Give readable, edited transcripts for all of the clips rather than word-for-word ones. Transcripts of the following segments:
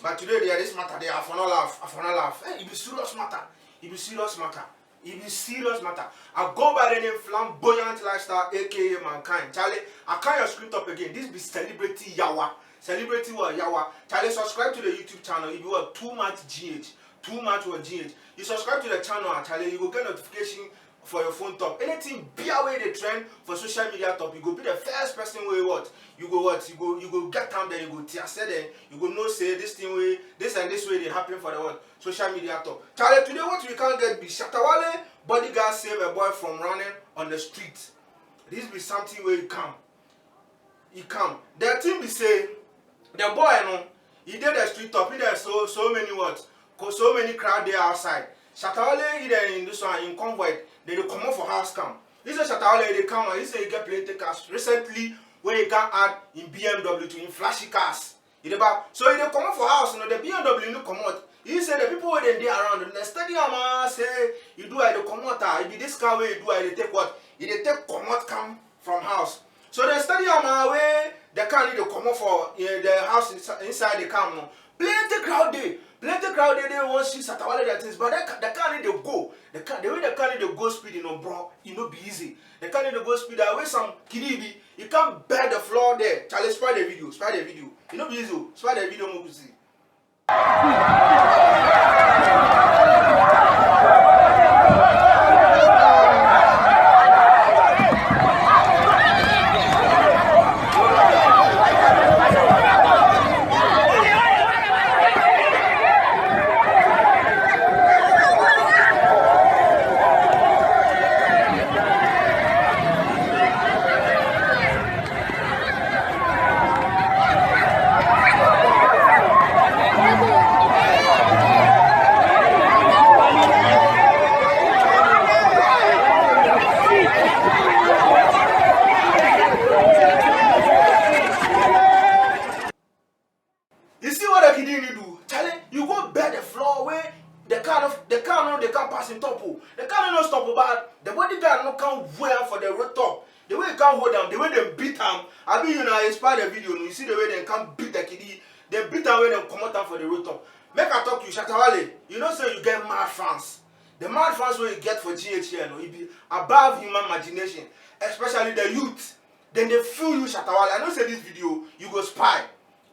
But today there is matter. They are for no laugh. For no laugh. Hey, it be serious matter. It be serious matter. It be serious matter. I go by the name Flamboyant Lifestyle, aka Mankind. Charlie, I can't your script up again. This be celebrity Yawa. Celebrity what Yawa. Charlie, subscribe to the YouTube channel. If you want too much GH, too much what GH. You subscribe to the channel, Charlie, you will get notification for your phone top. Anything be away the trend for social media top, you go be the first person where what? You go get time there, you go tear say then, you go know say this thing way, this and this way they happen for the what? Social media top. Charlie, today what we can't get be Shatta Wale bodyguard save a boy from running on the street. This be something where you come. He come. The thing be say the boy no, he did the street top, he there so many what? So many crowd there outside. Shatta Wale either in this one in convoy. They come out for house cam. This is Shatta Wale, they come and he say he get plenty cars. Recently, when he can add in BMW to in flashy cars. So he they come out for house, you know, the BMW no come out. He say the people when they around the stadium say you do I the come out, it be this car where you do I they take what? He they take come out come from house. So the stadium where the car need to come out for the house inside the car. Plenty crowd there. Plenty crowd they want to see Shatta Wale that things, but the car need to go. The way the car need to go speed, you know, bro, it no be easy. The car need to go speed. That way some kiddy you can't bear the floor there. Charlie, spy the video. You know be easy. Spy the video, mo see. You see what the kid do? Charlie, you go bear the floor where the car no they can't pass in top. The car no stop but the bodyguard no can't wear for the road top. The way they can't hold them, the way they beat them. I mean you know I inspire the video. You see the way they can't beat the kid. They beat them when they come out for the road top. Make I talk to you, Shatta Wale. You know say you get mad fans. The mad fans where you get for GH here, no, it be above human imagination. Especially the youth. Then they feel you, Shatta Wale. I know say this video, you go spy.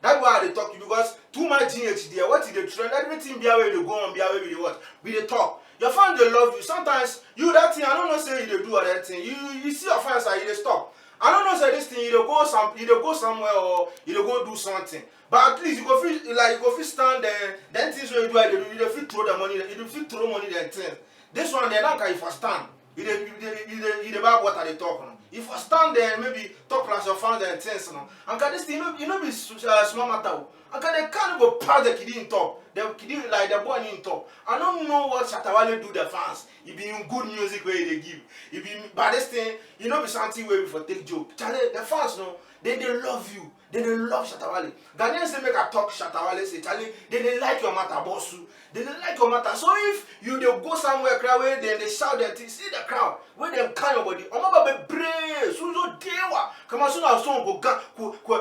That's why they talk to you because too much GH there. What is the trend? Everything be away they go on, be away with the what? With the talk. Your fans they love you. Sometimes you that thing, I don't know say you they do or that thing. You see your fans and you they stop. I don't know say this thing, you they go somewhere or you they go do something. But at least you go feel like you go feel stand there, then things where you do you they feel throw the money, you feel throw money then things. This one they not can if I stand. You about what are they talking? If I stand there and maybe talk plus your fans and things, and can this thing you know be small matter. And can they can't go pass the kid in top. The kid like the boy in top. I don't know what Shatta Wale do the fans. It be in good music where they give. It be but this thing, you know be something where we for take joke. Charlie, the fans no, they love you. They love Shatta Wale. Ghanaians say make a talk Shatta Wale say Charlie, they like your matter bossu. They like your matter. So if you they go somewhere crowd where then they shout their thing, see the crowd where them kind of body. Omaba be brave, so dewa. Come on, soon as soon go gang,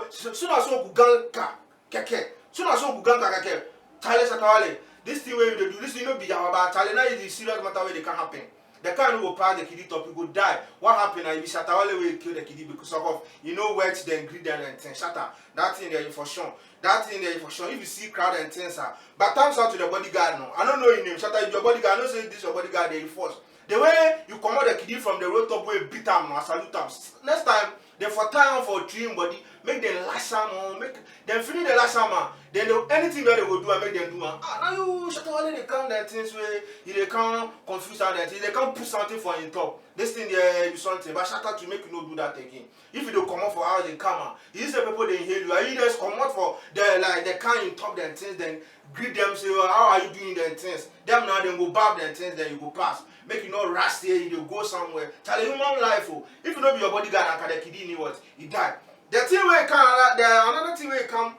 soon as soon go gang ka keke. Soon as soon go gang ka keke. Charlie Shatta Wale, this thing where you do this thing no be about Charlie. Now is serious matter where they can happen. The car will pass the kiddy top, you go die. What happened? I be Shatta Wale will kill the kiddy because of you know where the ingredient and things. Shatta, that thing there for sure. That thing there for sure. If you see crowd and things are. But thanks out to the bodyguard no. I don't know your name. Shatta, if your bodyguard, I don't say this your bodyguard they force. The way you come out the kiddy from the road top where beat them, I salute them. Next time, they for time for dream body, make them lash them, make them finish the lash them. Then anything that they will do, I make them do. Now you Shatta Wale they come that things where they can't confuse that thing, they can't put something for in top. This thing they do something, but Shatta to make you not do that again. If you don't come out for how they come out, these are people they inhale you. You just come out for the kind in top them things, then greet them, say, well, how are you doing them things? Them now then go back them things, then you go pass. Make you not rush here, you go somewhere. Tell a human life, oh. If you don't be your bodyguard and can the kid in what, he died. The thing where come, another thing where come,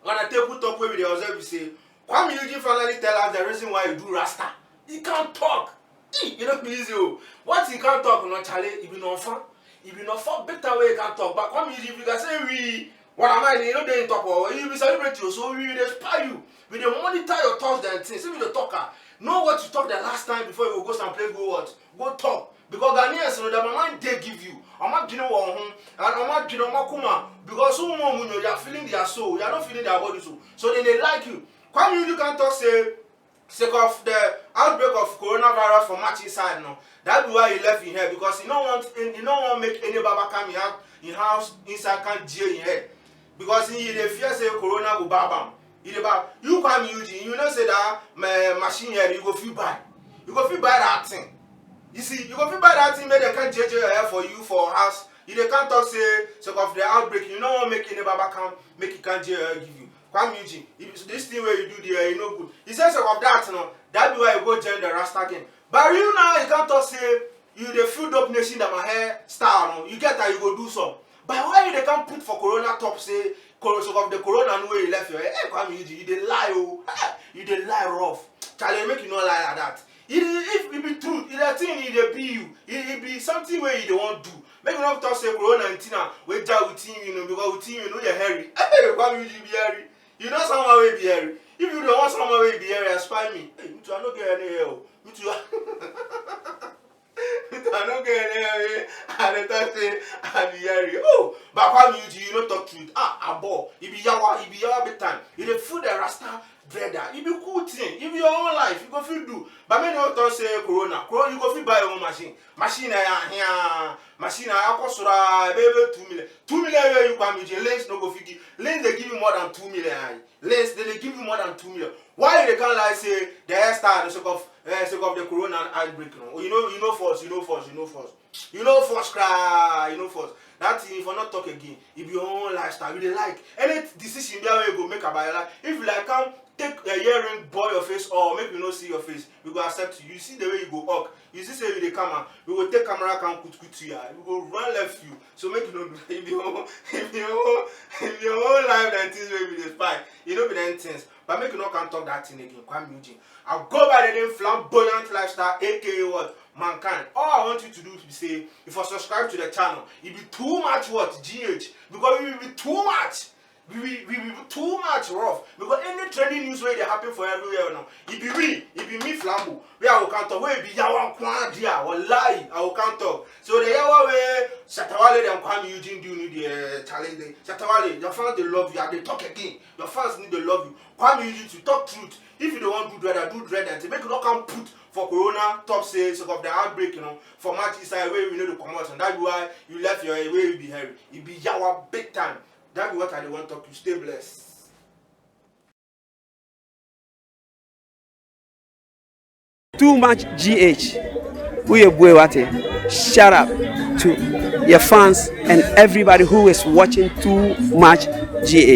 when I take put up where they observe, you say, Kwame Eugene finally tell us the reason why you do Rasta. He can't talk. You don't be easy. What he can't talk, no Charlie, he be no fun. He be no fun, better way he can't talk. But Kwame Eugene, you can say, What am I? You know they in top or you be celebrate you, so we dey spy you. We dey monitor your thoughts and things. If you the talker, know what you talk the last time before you go someplace, go what? Go talk. Because Ghanaians, you know, the mind they give you. I'm not doing one and I'm not doing kuma because some women you are feeling their soul, you are not feeling their body soul. So then they like you. Come you can talk say sake of the outbreak of coronavirus for match inside now. That's why you left in here because you don't want make any baba come in house inside can't jail in here. Because in the fear say corona go babam. You come Eugene, you know say that machine here you go feel bad. You go feel bad that thing. You see, you go feel bad that thing make they can't judge your hair for you for house. You they can't talk say sake of the outbreak, you don't want make any baba come make you can't jail give you. Come Eugene, this thing where you do there, you know good. He says sake of that, you know, that's why you go join the Rasta again. But you now you can't talk say you the filled up nation that my hair style, no? You get that you go do some. But why they can't put for corona top say so of the corona no way you left your hair? Hey, come you dey lie, oh, you dey lie rough. Charlie make you not lie like that. If it be truth, if that thing it be you, it be something where you don't want to do. Make you not talk say corona and Tina wait down with him, you know, because with him you know you're hairy. Hey, come you be hairy. You know someone will be hairy. If you don't want someone will be hairy, spy me. Hey, me too, I don't get any hair. Me too. I don't get any hair. I don't say I be hairy. Oh, but come you don't talk truth. Ah, a ball. It be yawa big time. You the food the Rasta brother. It be cool thing. If your own life, you go feel do. But many of us say corona. Corona, you go feel buy your own machine. Machine here. Machine I cost baby 2 million. 2 million where you come with Lens no go figure. Lens they give you more than 2 million. Lens they give you more than 2 million. Why they can't like say the hairstyle the sake of the corona outbreak? You know first. Cry. You know first. That thing if I not talk again, if your own lifestyle, you dey like any decision there you go make about your life. If you like come take a earring, boil your face, or make you not see your face, we go accept you. You see the way you go up. You see say you dey come out, we will take camera come put to you. We go run left you. So make you know if your whole life that things will be the spy. You know be them things. But make you not can talk that thing again. Come Eugene. I'll go by the name Flamboyant Lifestyle, aka what? Mankind. All I want you to do is say, if you subscribe to the channel, it be too much what? GH. Because it will be too much. We be too much rough. Because any trending news where they happen for everywhere now. It be me Flambo. Where I will count talk. Where it be Yawa Kwandia or lie. I will count talk. So the Yawa way Shatta Wale them come Eugene do need the challenge. Shatta Wale, your fans they love you. They talk again. Your fans need to love you. Come Eugene to talk truth. If you don't want to do dread and make you not come put for corona top sales of the outbreak, you know, for match inside where we know the commotion. That's why you left your way you be hairy. It be yawa big time. That's what I want to talk to. Stay blessed. Too much GH. Shout out to your fans and everybody who is watching Too Much GH.